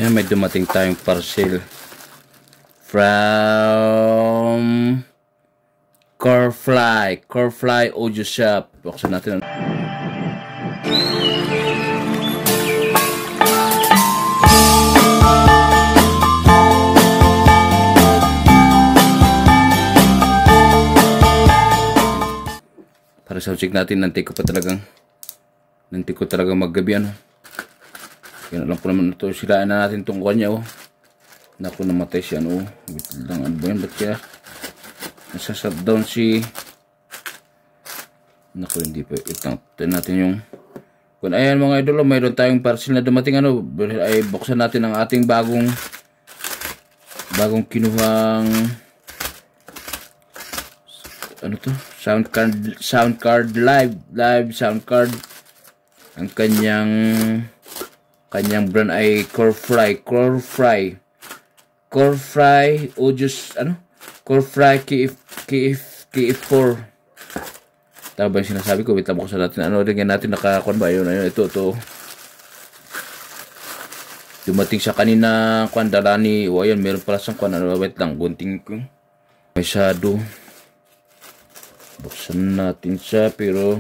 Yan, may dumating tayong parcel from Corefly Audio Shop. Buksan natin. Para sa check natin, nanti ko talagang maggabi ano. Yan alam ko naman ito, silaan na natin itong kanya oh. Naku, namatay siya ano. Wait lang, ano ba yan? Ba't kaya nasa-shutdown si... Naku, hindi pa. Ito natin yung... Kung ayan mga idol, mayroon tayong parcel na dumating ano. Ay buksan natin ang ating bagong kinuhang... Ano to? Sound card live sound card. Ang kanyang brand ay Corefly Audio ano? Corefly KF4. Tama ba yung sinasabi ko? Wait lang, buksan natin. Ano rin natin nakakuan ba? Ayun. Ito. Dumating siya kanina kuan dalani. O ayan, meron pala siyang kuan. Ano, wait lang, gunting ko. May shadow. Buksan natin siya pero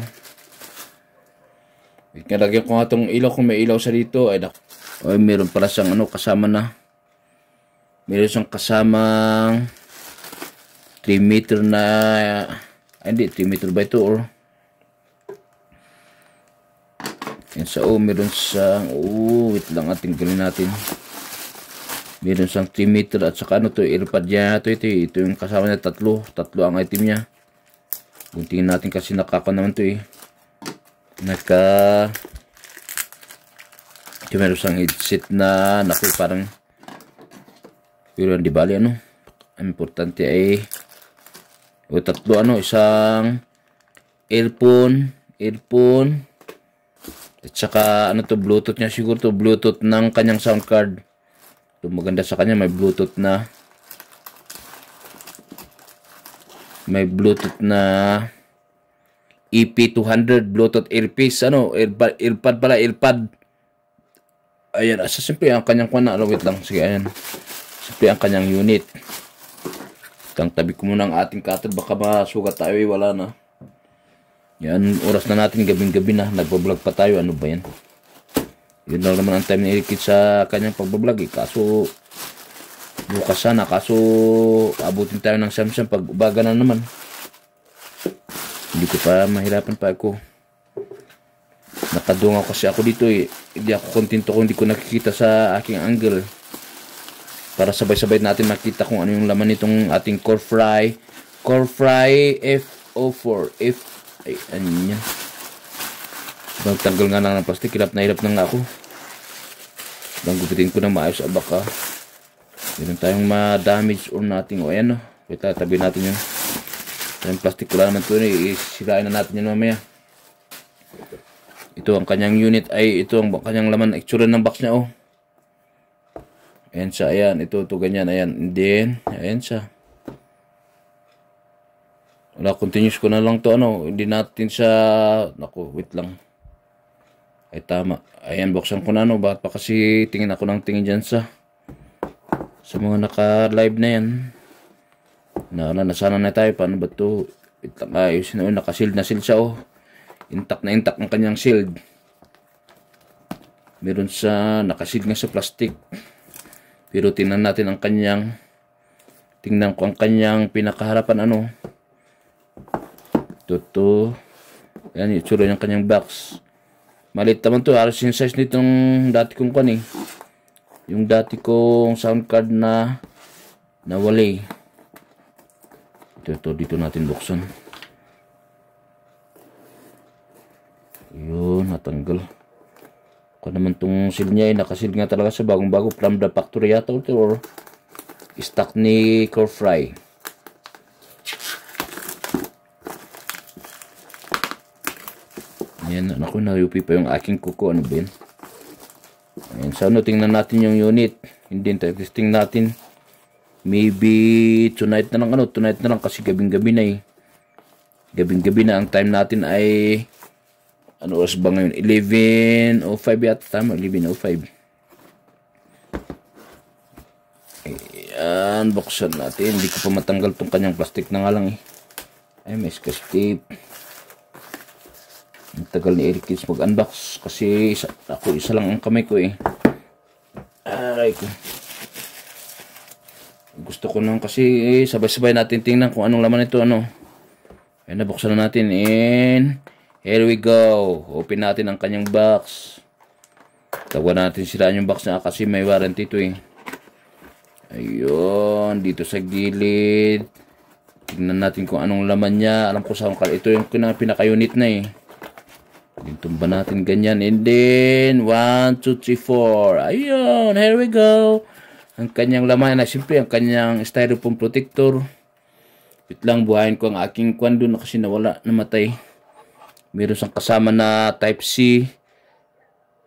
nilagyan ko nga itong ilaw kung may ilaw sa dito. Ay meron pala siyang ano kasama na. Meron siyang kasamang 3 meter na hindi 3 meter ba ito or yan sa meron siyang wait lang ating gawin natin. Meron siyang 3 meter at saka ano to earpod niya ito yung kasama niya tatlo ang item niya. Guntingin natin kasi nakaka naman to meron siyang headset na naku parang pero hindi bali ano. Ang importante ay tatlo ano, isang earphone at saka ano to bluetooth niya siguro to bluetooth ng kanyang sound card. Ito maganda sa kanya may bluetooth na EP200 Bluetooth earpiece ano, earpod pala. Ayan, siyempre ang kanyang kuwan na, wait lang, sige ayan. Siyempre ang kanyang unit. Itang tabi ko muna ang ating cutter, baka masugat tayo wala na. Yan, oras na natin, gabing-gabi na, nagbablog pa tayo, ano ba yan? Yun lang naman ang time ni Erikit sa kanyang pagbablog kaso bukas sana, kaso abutin tayo ng Samsung pag ubaga na naman. Hindi ko pa mahirapan pa ako. Nakadungaw kasi ako dito Hindi ako kontento kung hindi ko nakikita sa aking angle. Para sabay-sabay natin makita kung ano yung laman nitong ating Corefly F04 ay ano yan. Magtanggal nga lang ng plastic, hirap na ako. Gupitin ko na maayos baka meron tayong ma-damage or natin o ayan no. Wait lang, tabi natin yung plastic ko lang naman ito isirain na natin yun mamaya. Ito ang kanyang unit ay ito ang kanyang laman itsura ng box niya ayan siya, ayan ito ganyan, ayan and then ayan siya. Wala, continuous ko na lang to ano, hindi natin siya naku, wait lang ay tama, ayan buksan ko na ano, bakit pa kasi tingin ako ng tingin dyan sa mga naka-live na yan. Nasana na tayo. Paano ba ito? Ayos na naka-shield na siya Intact ang kanyang shield. Meron sa naka-shield nga sa plastic. Pero tingnan natin ang kanyang pinakaharapan ano. Ito. Yan yung itsura ng kanyang box. Maliit naman to. Halos yung size nitong dati kong yung dati kong sound card na nawali. Ito dito natin buksan. Yun, natanggal. Kung naman tong seal niya nakasil nga talaga sa bagong-bago from the factory yata or stock ni Corefly. Ayan, naku, na-UP pa yung aking kuko. Ano ba yun? Ayan, so tingnan natin yung unit. Hindi testing natin. Maybe tonight na lang kasi gabing-gabi na Gabing-gabi na ang time natin ay ano oras ba ngayon? 11:05 yata, tama, 11:05. Yan, buksan natin. Hindi ko pa matanggal tong kanyang plastic na nga lang eh. Ay, may scotch tape. Ang tagal ni Eric Kids mag-unbox kasi ako isa lang ang kamay ko eh. Aray ko. Gusto ko nang kasi sabay-sabay natin tingnan kung anong laman ito ano. Ay, nabuksan na natin and here we go. Open natin ang kanyang box. Tawa natin sila yung box na kasi may warranty ito eh. Ayun, dito sa gilid. Tingnan natin kung anong laman niya. Alam ko sa ito yung pinaka-unit na eh. Tumba natin ganyan. And then, 1, 2, 3, 4. Ayun, here we go. Ang kanyang laman na siyempre ang kanyang styrofoam protector. Wait lang, buhayin ko ang aking kwan doon kasi nawala, namatay. Meron siyang kasama na Type-C.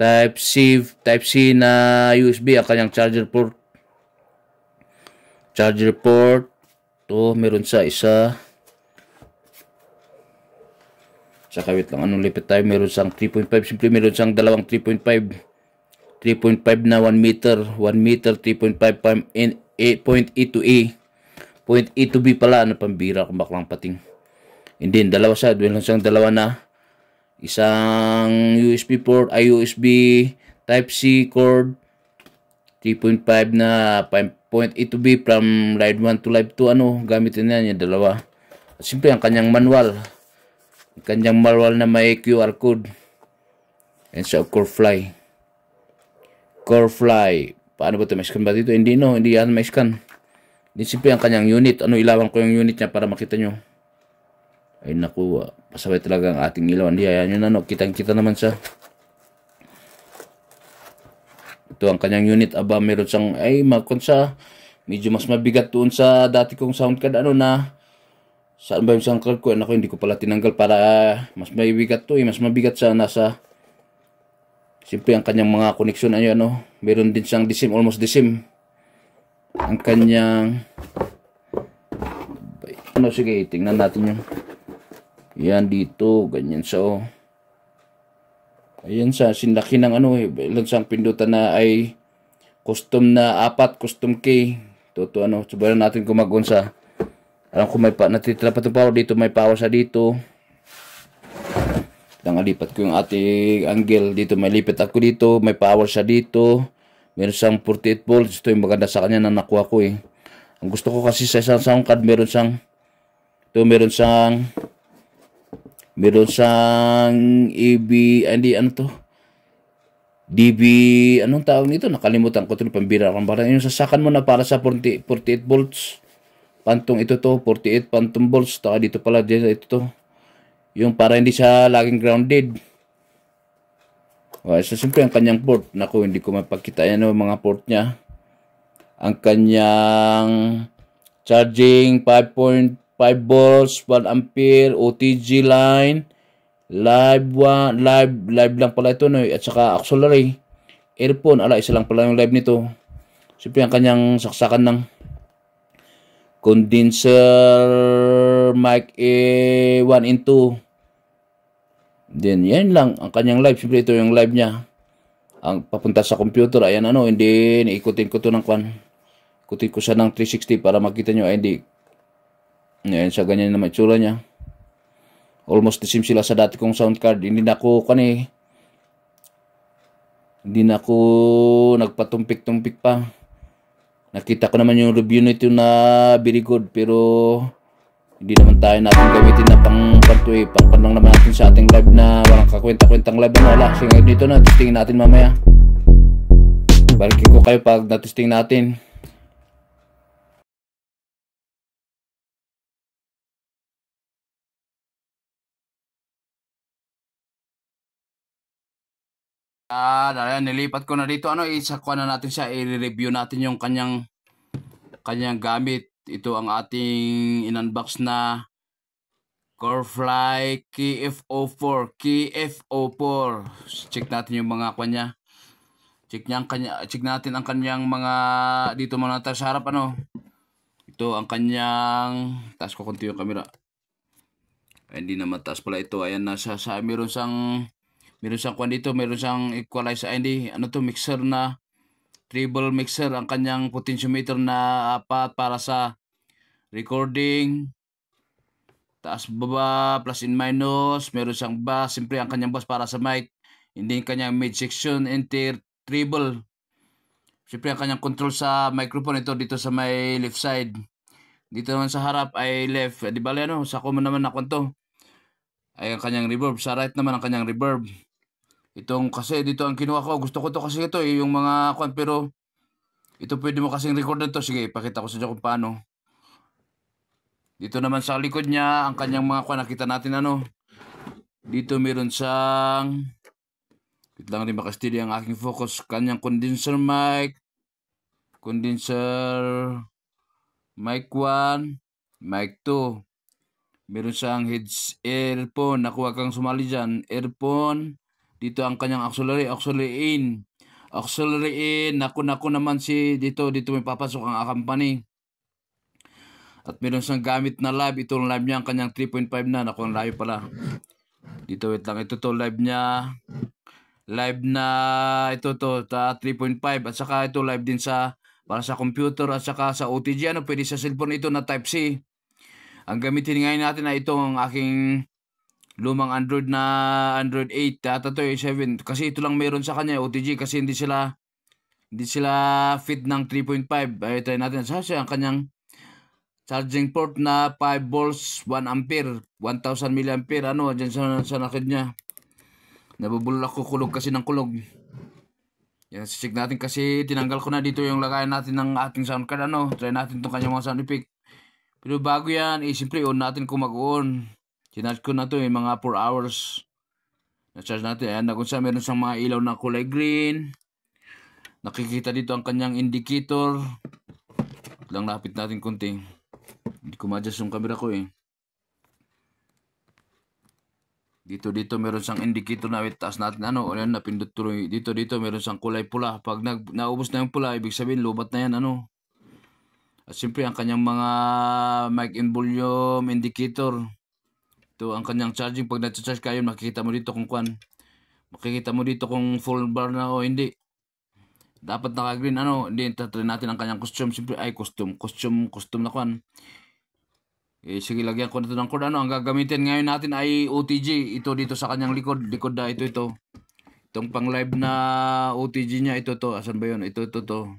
Type-C na USB ang kanyang charger port. Charger port. Ito, meron sa isa. Saka wait lang, anong lipit tayo? Meron siyang 3.5. Simple, meron siyang dalawang 3.5. 3.5 na 1 meter. 1 meter, 3.5 point E to A. Point E to B pala. Ano pambira kung baklang pating. And then, dalawa siya. Meron siyang dalawa na. Isang USB port, USB Type-C cord. 3.5 na point A to B from live 1 to live 2. Ano, gamitin na niya dalawa. At simple, ang kanyang manual. Ang kanyang manual na may QR code. And sa Corefly. Corefly. Paano ba ito? May scan ba dito? Hindi no, hindi yan may scan. Hindi simple ang kanyang unit. Ano, ilawan ko yung unit niya para makita nyo. Ay naku, pasaway talaga ang ating ilaw. Hindi, ayan yun ano, kitang-kita naman siya. Ito ang kanyang unit. Aba, meron siyang, ay, magkonsa. Medyo mas mabigat doon sa dati kong sound card. Ano na, saan ba yung sound card ko? Ako, hindi ko pala tinanggal para mas mabigat to. Mas mabigat siya nasa, siyempre ang kanyang mga koneksyon. Ano, meron din siyang disim, almost disim. Ang kanyang, ano, sige, tingnan natin yung, yan dito, ganyan siya oh. Ayan siya, sinlaki ng ano eh. Ilan siyang pindutan na ay custom na 4, custom K. Ito ano, subayan natin kung mag-unsa. Alam ko may natitira pa itong power dito, may power sa dito. Lipat ko yung ating angle dito, may lipat ako dito, may power sa dito. Meron siyang 48 volts, ito yung maganda sa kanya na nakuha ko eh. Ang gusto ko kasi sa isang sound card, meron siyang EB, hindi ano to, DB, anong tawag nito? Nakalimutan ko ito, pambira. Yung sasakan mo na para sa 48 volts. Pantong ito to, 48 phantom volts. Taka dito pala, ito to. Yung para hindi siya laging grounded. So, simple ang kanyang port. Naku, hindi ko mapakita yan yung mga port niya. Ang kanyang charging, 5.5 volts, 1 ampere, OTG line, live lang pala ito, no? At saka auxiliary, earphone, isa lang pala yung live nito. Siyempre ang kanyang saksakan ng condenser mic 1 and 2. Then yan lang ang kanyang live. Siyempre ito yung live niya. Ang papunta sa computer, ayan ano, hindi, ikutin ko to ng kwan. Ikutin ko siya ng 360 para makita nyo, ay hindi. Ayan siya, ganyan naman itsura niya. Almost the same sila sa dati kong sound card. Hindi na ako nagpatumpik-tumpik pa. Nakita ko naman yung review nito na very good, pero hindi naman tayo natin gamitin na pang lang naman natin sa ating live na walang kakwenta-kwentang live na wala. Kasi ngayon dito na, testing natin mamaya. Balikin ko kayo pag na-testing natin. Nilipat ko na dito. Isa ko na natin siya. I-review natin yung kanyang gamit. Ito ang ating in-unbox na Corefly KF04. KF04. Check natin yung mga kanya. Check natin ang kanyang mga, dito muna tayo sa harap Ito ang kanyang, taas ko konti yung camera. Hindi naman taas pala ito. Ayan, meron siyang kwan dito, meron siyang equalizer, mixer na treble mixer ang kanyang potentiometer na apat para sa recording. Taas baba, plus and minus. Meron siyang bass. Siyempre ang kanyang bass para sa mic. Hindi yung kanyang mid section, enter, treble. Siyempre ang kanyang control sa microphone ito dito sa may left side. Dito naman sa harap ay left. Di ba ano, sa common naman ako to. Ay ang kanyang reverb. Sa right naman ang kanyang reverb. Itong kasi dito ang kinuha ko. Gusto ko to kasi ito yung mga kwan. Pero ito pwede mo kasing record na to. Sige, ipakita ko sa inyo kung paano. Dito naman sa likod niya, ang kanyang mga kwan. Nakita natin ano. Dito meron siyang... Wait lang rin makasteady ang aking focus. Kanyang condenser mic. Condenser mic 1. Mic 2. Meron siyang heads earphone. Nakuha kang sumali dyan. Earphone. Dito ang kanyang auxiliary. Auxiliary in. Auxiliary in. Naku naman si dito. Dito may papasok ang company. At meron siyang gamit na live. Ito ang live niya. Ang kanyang 3.5 na. Naku ang live pala. Dito wait lang. Ito to live niya. Live na ito to 3.5 at saka ito live din sa para sa computer at saka sa OTG ano pwede sa cellphone ito na type C. Ang gamitin ngayon natin ay itong aking lumang Android na Android 8 at ito ay 7 kasi ito lang meron sa kanya OTG kasi hindi sila fit ng 3.5. Ay try natin sa ang kanyang charging port na 5 volts 1 ampere 1000 mAh ano diyan sa nakid niya. Nabubulol ako kulog kasi ng kulog. Yan, sisig natin kasi tinanggal ko na dito yung lagayan natin ng ating sound card. Ano, try natin itong kanyang mga sound effect. Pero bago yan, siyempre on natin kung mag-on. Sinarge ko na to mga 4 hours. Na-charge natin. Ayan, nagunsa meron siyang mga ilaw na kulay green. Nakikita dito ang kanyang indicator. Lang lapit natin konti. Hindi ko ma-adjust yung camera ko Dito meron siyang indicator na taas natin ano, ayan napindot tuloy. Dito meron siyang kulay pula. Pag naubos na yung pula, ibig sabihin lubat na yan ano. At siyempre ang kanyang mga mic and volume indicator. Ito ang kanyang charging. Pag na-charge kayo, makikita mo dito kung kwan. Makikita mo dito kung full bar na o hindi. Dapat naka-green ano. Hindi, tatry natin ang kanyang costume. Siyempre ay costume na kwan. Sige, lagyan ko na ito ng cord. Ano, ang gagamitin ngayon natin ay OTG. Ito dito sa kanyang likod. Likod na ito. Itong pang live na OTG niya. Ito. Asan ba yun? Ito. Ito.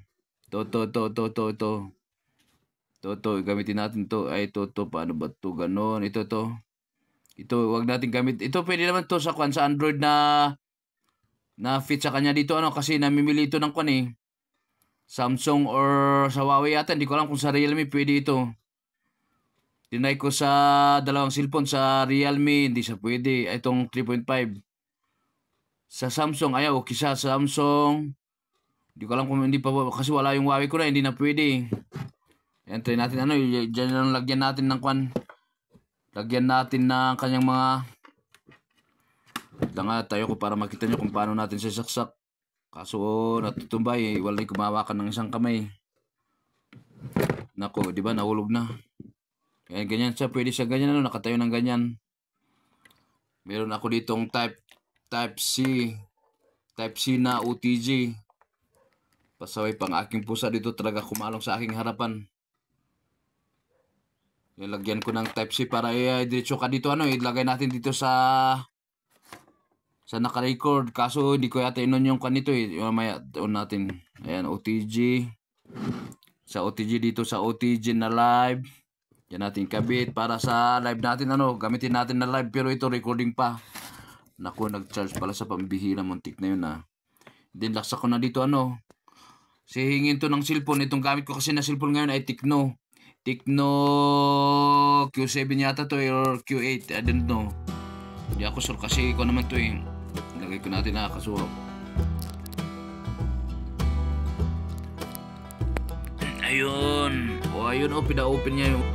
Gamitin natin to. Ay, ito. Paano ba ito? Ganon. Ito. Ito, wag natin gamit. Ito, pwede naman to sa Android na fit sa kanya dito. Ano, kasi namimili ito ng kwan Samsung or sa Huawei yata. Hindi ko alam kung sa Realme pwede ito. Tinay ko sa dalawang cellphone sa Realme, hindi siya pwede. Itong 3.5. Sa Samsung, ayaw, okay sa Samsung. Hindi ko alam kung hindi pa, kasi wala yung Huawei ko na, hindi na pwede. Ayan, try natin, ano, dyan lang lagyan natin ng kwan. Lagyan natin ng kanyang mga, lang tayo ko para makita nyo kung paano natin siya saksak. Kaso, natutumbay, walay kumawakan ng isang kamay. Nako, di ba, nahulog na. Kaya ganyan siya, pwede siya ganyan, ano, nakatayo ng ganyan. Meron ako ditong type C na OTG. Pasaway pang aking pusa dito talaga kumalong sa aking harapan. Ilagyan ko ng type C para diretso ka dito, ano, ilagay natin dito sa naka-record. Kaso hindi ko yata inon yung kanito Mamaya on natin. Ayan, OTG. Sa OTG dito sa OTG na live. Yan natin kabit para sa live natin ano, gamitin natin na live pero ito recording pa. Naku, nag-charge pala sa pambihira, muntik na yun Then laksa ko na dito ano. Hingin to ng cellphone, itong gamit ko kasi na cellphone ngayon ay Tecno Q7 yata to or Q8, I don't know. Hindi ako sure kasi ko naman to Lagay ko natin nakakasuha. Ayun. Pina-open niya yung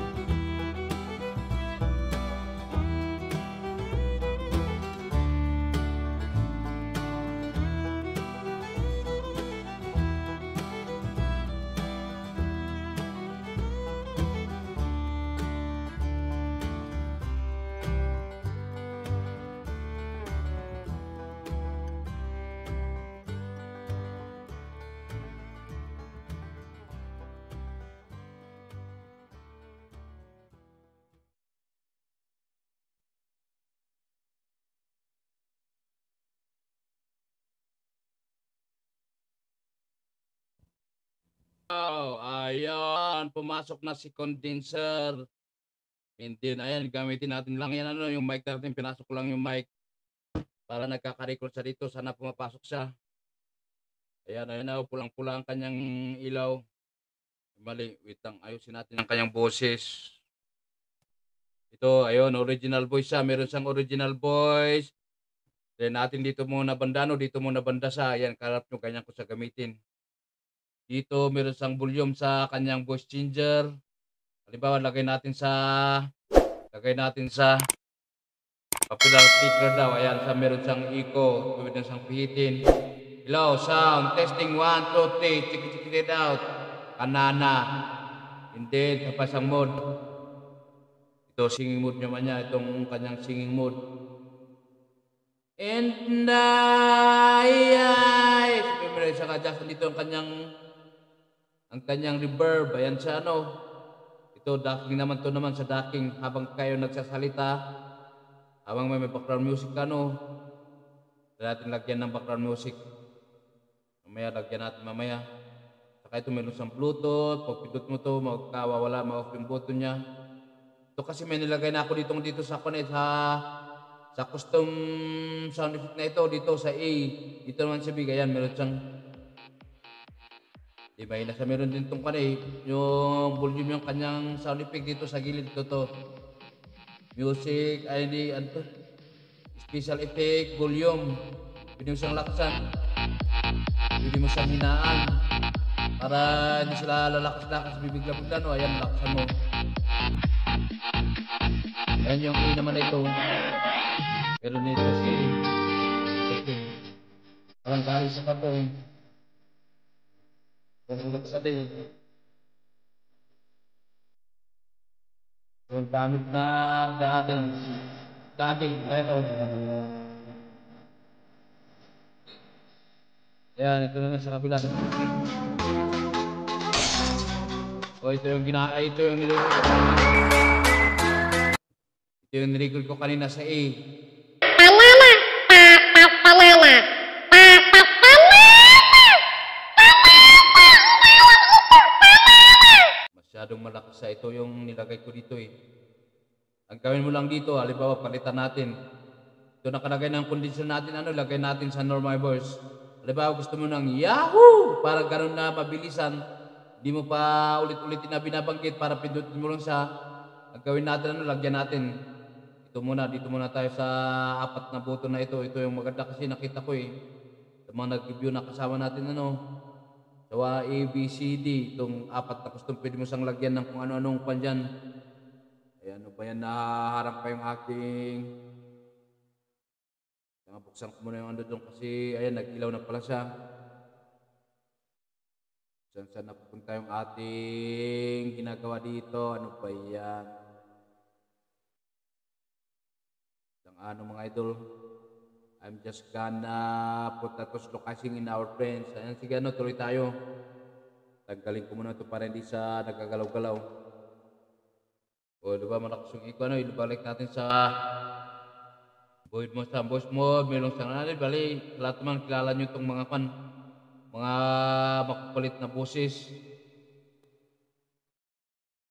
Ayan, pumasok na si condenser. Hindi na yan, gamitin natin lang yan, ano, yung mic natin, pinasok ko lang yung mic para nagkaka-record siya dito, sana pumapasok siya. Ayan, ayan na, pulang-pula ang kanyang ilaw. Mali, wait lang, ayusin natin ang kanyang boses. Ito, ayun, original voice siya, meron siyang original voice. Then natin dito muna banda, no, dito muna banda siya, ayan, karap nyo, ganyan ko siya gamitin. Dito, meron siyang volume sa kanyang voice changer. Halimbawa, lagay natin sa popular speaker daw. Ayan, meron siyang echo. Pwede na siyang pihitin. Hello, sound. Testing 1, 2, 3. Check it out. Kanana. Hindi, tapos ang mode. Ito, singing mode naman niya. Itong kanyang singing mode. And Siyempre, sa ka-adjust dito ang kanyang reverb. Ayan siya, ano. Ito, docking naman to naman sa docking. Habang kayo nagsasalita, habang may background music ka, no. Natin lagyan ng background music. Lagyan natin mamaya. Saka ito meron siyang Bluetooth. Pag pindot mo to, magkawawala, ma-off yung button niya. Ito kasi may nilagay na ako dito sa sa custom sound effect na ito, dito sa A. Dito naman sa B, ayan, meron siyang, di ba, nasa meron din itong yung volume yung kanyang sound effect dito sa gilid, ito to. Music, ID, ano to? Special effect, volume. Pwede mo siyang laksan. Pwede mo siyang hinaan. Para hindi sila lalakas-lakas, bibigla-bigla, no? Ayan, laksan mo. Ayan yung A naman na ito. Pero nito kasi, parang kahit sa kato eh. Parang sa din. Yung gamit na dating, ito. Ayan, ito na sa kabila. O, ito yung nirecord ko kanina sa A. Masyadong malakas sa ito yung nilagay ko dito eh. Ang gawin mo lang dito, halimbawa palitan natin. Ito nakalagay ng condenser natin, lagay natin sa normal voice. Halimbawa gusto mo ng Yahoo! Para ganun na mabilisan. Hindi mo pa ulit-ulitin na binabanggit para pindutin mo lang siya. Ang gawin natin, lagyan natin. Dito muna tayo sa apat na button na ito. Ito yung maganda kasi nakita ko eh. Sa mga nag-review na kasama natin, sa A, B, C, D. Itong apat na custom, pwede mo siyang lagyan ng kung ano-anong pan dyan. Ayan, ano ba yan? Naharap pa yung aking... Buksan ko muna yung doon kasi, ayan, nag-ilaw na pala siya. Saan napupunta yung ating ginagawa dito? Ano ba yan? Mga idol, I'm just gonna put that was locating in our friends. Ayan, sige, tuloy tayo. Tanggalin ko muna ito para hindi sa nagagalaw-galaw. O, diba, malakas yung iko, ibalik natin sa voice mode, meron siyang bali, lahat naman kilala nyo itong mga makukulit na boses.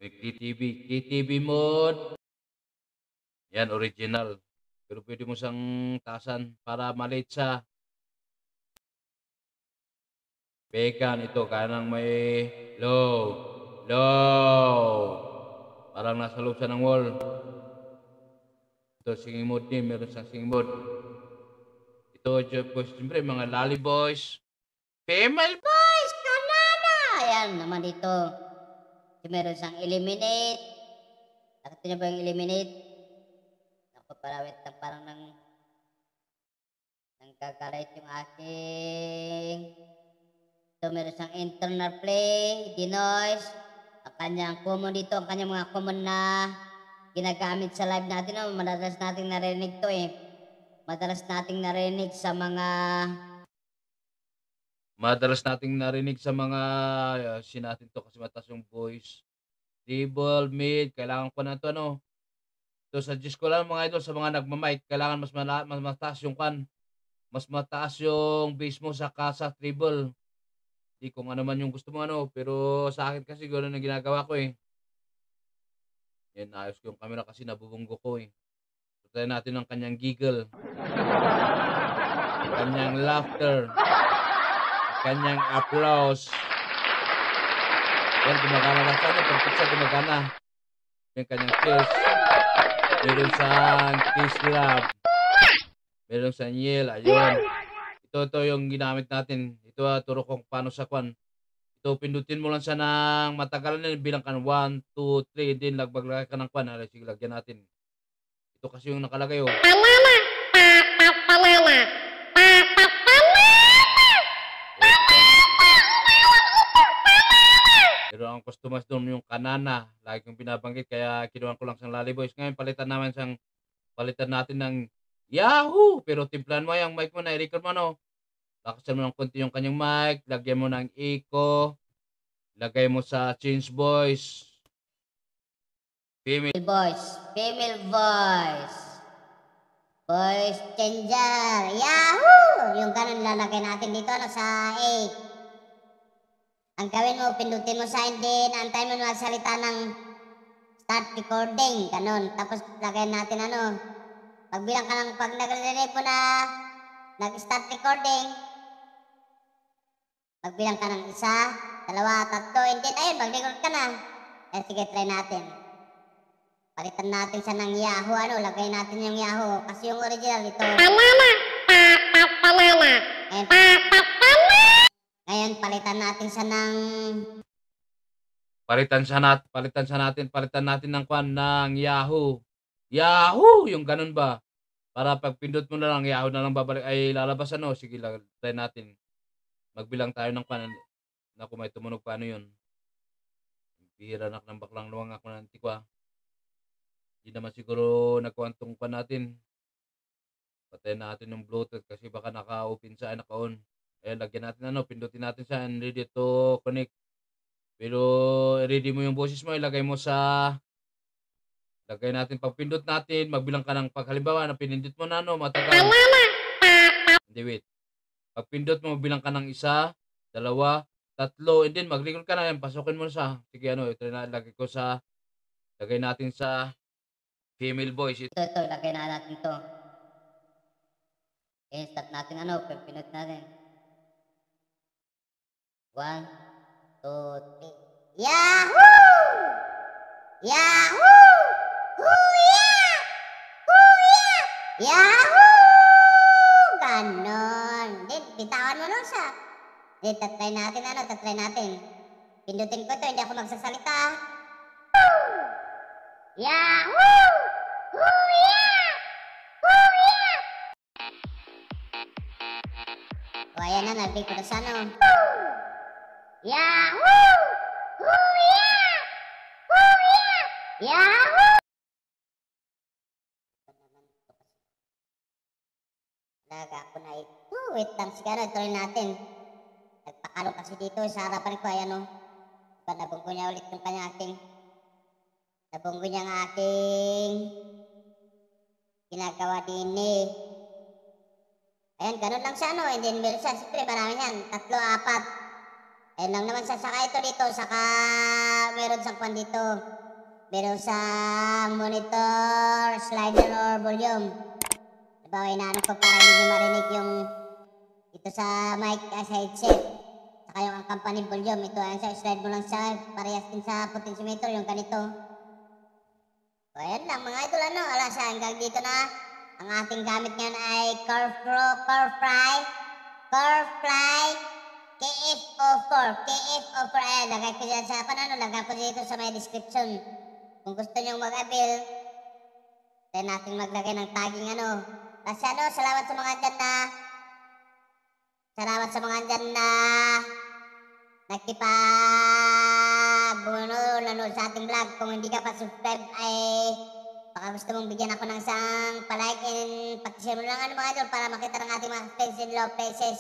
May KTV mode. Yan, original. Pero pwede mo siyang taasan para maliit siya. Bekan ito, kanang may low. Parang nasa loob siya ng wall. Ito, singing mode din. Meron siyang singing mode. Ito, siyempre, mga lolly boys. Female boys, kanana! Ayan naman dito. Meron siyang eliminate. Nakita niyo ba yung eliminate? Napaparawit na parang nang kakalit yung aking. Ito meron siyang internal play, denoise. Ang kanyang common dito, ang kanyang mga common na ginagamit sa live natin. Madalas nating narinig to eh. Madalas nating narinig sa mga sinatin to kasi mataas yung voice. Treble, mid, kailangan ko na to So suggest ko lang mga idol sa mga nagmamic, kailangan mas mataas yung mas mataas yung bass mo sa treble. Di kung ano man yung gusto mo ano, pero sa akin kasi gano'n ang ginagawa ko, eh. Yan, ayos ko yung camera kasi nabubunggo ko, eh. Patayin natin ang kanyang giggle, kanyang laughter, kanyang applause. Yan, gumagana na siya, no? Perfect siya, gumagana. Yung kanyang cheers. Meron siyang kiss love. Meron siyang yell, ayun. Ito yung ginamit natin. Ito, turo kong paano sa kwan. Ito, pindutin mo lang siya ng matagalan na bilang kan 1, 2, 3, then maglagay ka ng kwan. Sige, lagyan natin. Ito kasi yung nakalagay, oh. Pero ang customize doon yung kanana. Lagi kong binabanggit, kaya kinuha ko lang siyang Lolly Boys. Ngayon, palitan natin ng Yahoo! Pero timplahan mo yung mic mo na, i-record mo, no? Lakasan mo ng konti yung kanyang mic, lagyan mo ng echo, lagay mo sa change voice. Female voice. Voice changer. Yahoo! Yung ganun lalagay natin dito ano, sa 8. Ang gawin mo, pindutin mo sa din, antayin mo na magsalita ng start recording, ganun. Tapos lagyan natin ano, pagbilang ka ng, pag nag-record mo na nag-start recording, magbilang ka ng 1, 2, 3, and then ayun, mag-record ka na. Eh sige, try natin. Palitan natin siya ng Yahoo, ano, lagay natin yung Yahoo. Kasi yung original ito. Ngayon, palitan natin siya ng... Palitan natin ng kwan, ng Yahoo. Yahoo! Yung ganun ba? Para pag pindot mo na lang, Yahoo na lang babalik, ay lalabas ano. Sige, try natin. Magbilang tayo ng kwan. Naku, may tumunog pa ano yun. Bihira na ng baklang luwang ako ng tikwa. Hindi naman siguro nagkwantong pa natin. Patayin natin yung Bluetooth kasi baka naka-open siya, naka-on. Ayan, lagyan natin ano, pindutin natin siya and ready to connect. Pero ready mo yung boses mo, lagay natin, pag pindot natin, magbilang ka ng paghalimbawa na pinindot mo na ano, matagal. Hindi, wait. Pag pindot mo, magbilang ka ng 1, 2, 3, and then mag-record ka na yan, pasukin mo na siya. Sige ano, ito na, lagay natin sa female voice. Ito, lagay na natin ito. Okay, start natin ano, pinut natin. 1, 2, 3. Yahoo! Yahoo! Huya! Huya! Yahoo! Ganon. Then, bitawan mo nun siya. Then, tatry natin. Pindutin ko ito, hindi ako magsasalita. Yahoo! Huya! Huya! O, ayan na, nabig ko na sa ano. Yahoo! Huya! Huya! Yahoo! Laga ko na ito. Wait lang, siguro ito rin natin. Nagpakalo kasi dito sa harapan ko, ayan o. Nabunggo niya ulit yung kanya nabunggo niya ang aking ginagawa din eh. Ayan, ganun lang siya, no? And then, meron siya, siyempre, marami yan. 3, 4. Ayan lang naman siya. Saka ito dito, saka meron siyang kwan dito. Meron siyang monitor, slider, or volume. Diba, inaano ko para hindi nyo marinig yung ito sa mic, sa headset. Saka yung company volume. Ito, ayan siya, slide mo lang siya. Parehas din sa potentiometer, yung ganito. So, ayan lang, mga idol, ano? Ala siya, hanggang dito na. Ang ating gamit ngayon ay Curfry KF04. KF04. Ayan, lagay ko dyan sa lagay ko dito sa may description. Kung gusto nyong mag-avail, then natin maglagay ng tagging ano. Kasi ano, salamat sa mga dyan na nanood sa ating vlog. Kung hindi ka pa subscribe ay baka gusto mong bigyan ako ng isang palike and pag-share mo lang ano mga idol para makita ng ating mga friends and love faces.